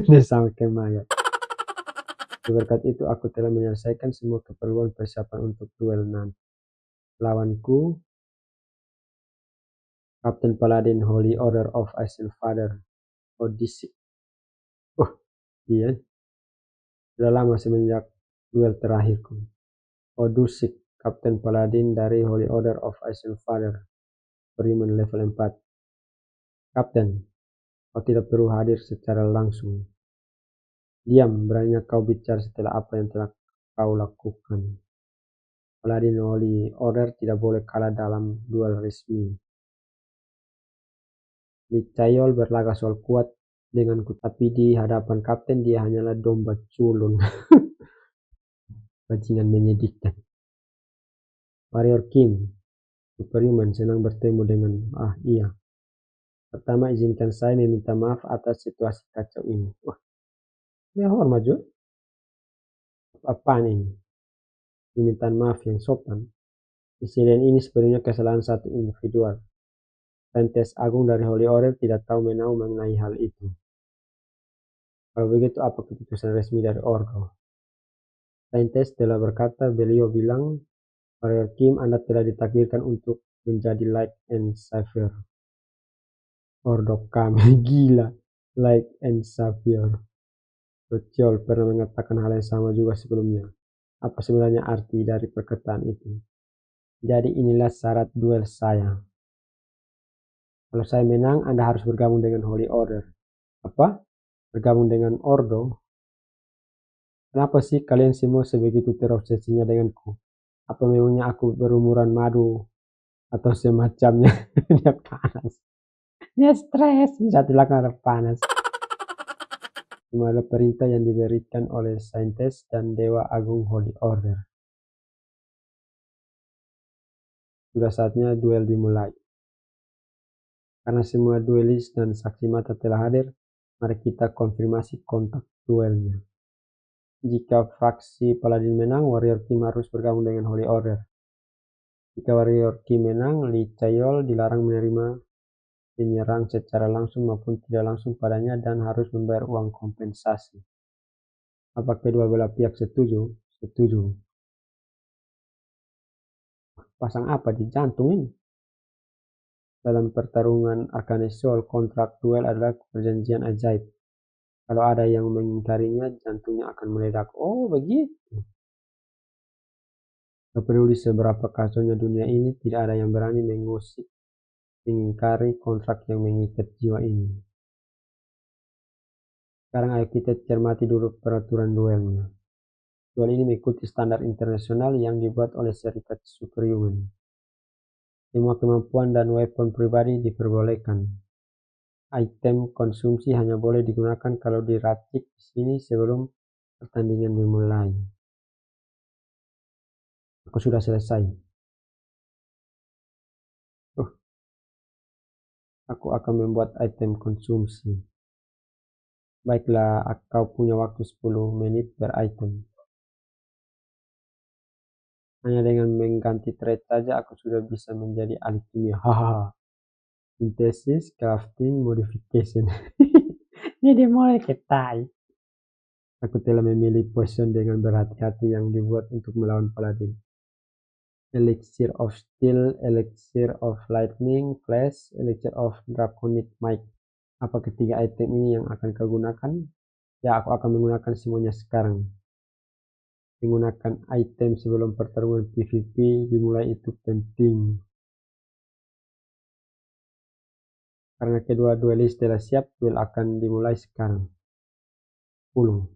Ini sama kemayat. Berkat itu aku telah menyelesaikan semua keperluan persiapan untuk duel nanti. Lawanku, Kapten Paladin Holy Order of Iron Father, Odyssey. Iya, sudah lama semenjak duel terakhirku. Odyssey, Kapten Paladin dari Holy Order of Iron Father, Superhuman level 4. Kapten, kau tidak perlu hadir secara langsung. Diam, beraninya kau bicara setelah apa yang telah kau lakukan. Paladin Holy Order tidak boleh kalah dalam duel resmi. Licayol berlaga soal kuat denganku, tapi di hadapan kapten dia hanyalah domba culun. Bajingan menyedihkan. Warrior Kim, Superhuman, senang bertemu dengan. Iya. Pertama izinkan saya meminta maaf atas situasi kacau ini. Wah, ya hormat juga. Apaan ini? Permintaan maaf yang sopan. Insiden ini sebenarnya kesalahan satu individual. Saintes Agung dari Holy Order tidak tahu menahu mengenai hal itu. Kalau begitu apa keputusan resmi dari Ordo? Saintes telah berkata, beliau bilang, Warrior Kim, Anda telah ditakdirkan untuk menjadi Light and Savior. Ordo kami gila. Light and Savior. Rociol pernah mengatakan hal yang sama juga sebelumnya. Apa sebenarnya arti dari perkataan itu? Jadi inilah syarat duel saya. Kalau saya menang, Anda harus bergabung dengan Holy Order. Apa? Bergabung dengan Ordo? Kenapa sih kalian semua sebegitu terobsesinya denganku? Apa memangnya aku berumuran madu atau semacamnya? Dia panas. Dia stres. Bisa dilakukan panas. Cuma ada perintah yang diberikan oleh Saintes dan Dewa Agung Holy Order. Sudah saatnya duel dimulai. Karena semua duelis dan saksi mata telah hadir, mari kita konfirmasi kontak duelnya. Jika faksi Paladin menang, Warrior Kim harus bergabung dengan Holy Order. Jika Warrior Kim menang, Lee Chayol dilarang menerima penyerang secara langsung maupun tidak langsung padanya dan harus membayar uang kompensasi. Apa kedua belah pihak setuju? Setuju. Pasang apa di jantung ini? Dalam pertarungan Arcane Soul, kontrak duel adalah perjanjian ajaib. Kalau ada yang mengingkarinya, jantungnya akan meledak. Oh, begitu. Tak peduli seberapa kacaunya dunia ini, tidak ada yang berani mengingkari kontrak yang mengikat jiwa ini. Sekarang ayo kita cermati dulu peraturan duelnya. Duel ini mengikuti standar internasional yang dibuat oleh Serikat Superhuman. Semua kemampuan dan weapon pribadi diperbolehkan. Item konsumsi hanya boleh digunakan kalau diracik di sini sebelum pertandingan dimulai. Aku sudah selesai. Aku akan membuat item konsumsi. Baiklah, kau punya waktu 10 menit per item. Hanya dengan mengganti trait saja aku sudah bisa menjadi ahli kimia. Hahaha. Synthesis, crafting, modification. Jadi mulai ketai. Aku telah memilih poison dengan berhati-hati yang dibuat untuk melawan paladin. Elixir of Steel, Elixir of Lightning, Flash, Elixir of Draconic Might. Apa ketiga item ini yang akan kau gunakan? Ya, aku akan menggunakan semuanya sekarang. Menggunakan item sebelum pertarungan PvP dimulai itu penting. Karena kedua duelis telah siap, duel akan dimulai sekarang. 10.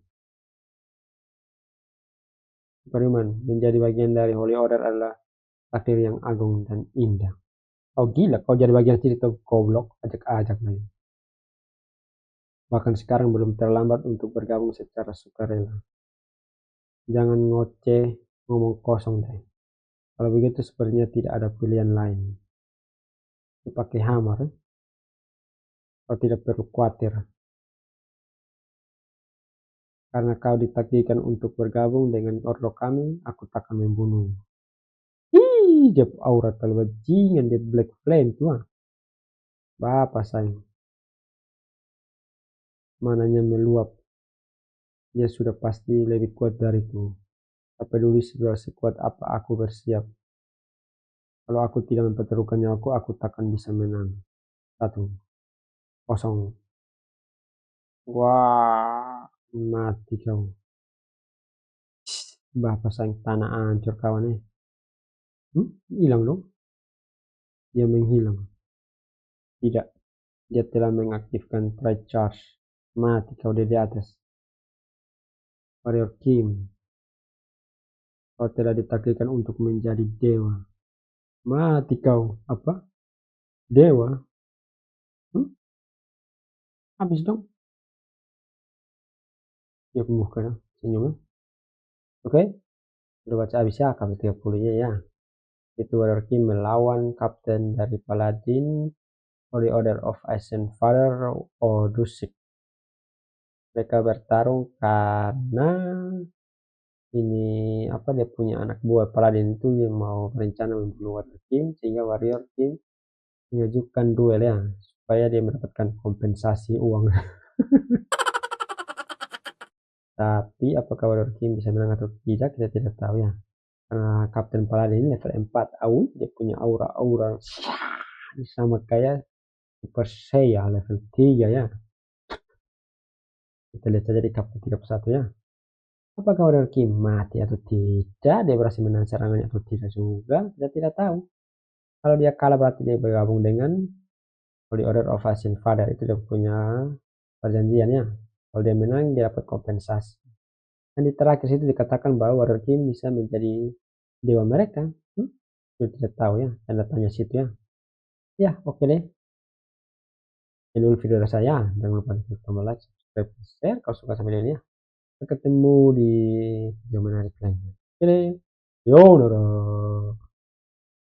Superhuman, menjadi bagian dari Holy Order adalah takdir yang agung dan indah. Oh gila, kau jadi bagian cerita goblok, ajak-ajak lagi. Bahkan sekarang belum terlambat untuk bergabung secara sukarela. Jangan ngoceh, ngomong kosong deh. Kalau begitu sepertinya tidak ada pilihan lain. Dipakai hammer, kau tidak perlu khawatir. Karena kau ditakdirkan untuk bergabung dengan ordo kami, aku takkan membunuh. Ih, dia aura terlalu bajingan, dia black flame tuh. Bapak sayang, mananya meluap. Dia sudah pasti lebih kuat dariku. Tak peduli sudah sekuat apa aku bersiap. Kalau aku tidak mempertaruhkan nyawaku, aku takkan bisa menang. 1, 0. Wah, mati kau. Bapak sayang, tanah hancur kawan eh. Hilang dong. Dia menghilang. Tidak, dia telah mengaktifkan Pride Charge. Mati kau di atas. Warrior Kim, kau telah ditakdirkan untuk menjadi dewa. Mati kau. Apa? Dewa? Habis dong. Dia pembuka senyumnya. Oke, udah baca habis ya, KP 30-nya ya. Itu Warrior Kim melawan kapten dari Paladin Holy Order of Ascent Father Odusik. Mereka bertarung karena ini apa, dia punya anak buah Paladin itu yang mau berencana membunuh Warrior Kim, sehingga Warrior Kim mengajukan duel ya supaya dia mendapatkan kompensasi uang. Tapi apakah Warrior Kim bisa menang atau tidak, kita tidak tahu ya. Karena Kapten Paladin ini level 4. Dia punya aura-aura sama kayak Super Saiyan level 3 ya. Kita lihat saja di Kapten 31 ya. Apakah Warrior Kim mati atau tidak? Dia berhasil menang serangannya atau tidak juga? Kita tidak tahu. Kalau dia kalah berarti dia bergabung dengan Holy Order of Ascent Father. Itu dia punya perjanjian ya. Kalau dia menang dia dapat kompensasi. Dan di terakhir situ dikatakan bahwa Warrior Kim bisa menjadi dewa mereka. Kita tidak tahu ya. Tanda tanya situ ya. Ya, oke deh. Ini dulu video dari saya. Jangan lupa tombol like, subscribe, share kalau suka sama video ini ya. Sampai ketemu di video menarik lainnya. Oke deh. Yo,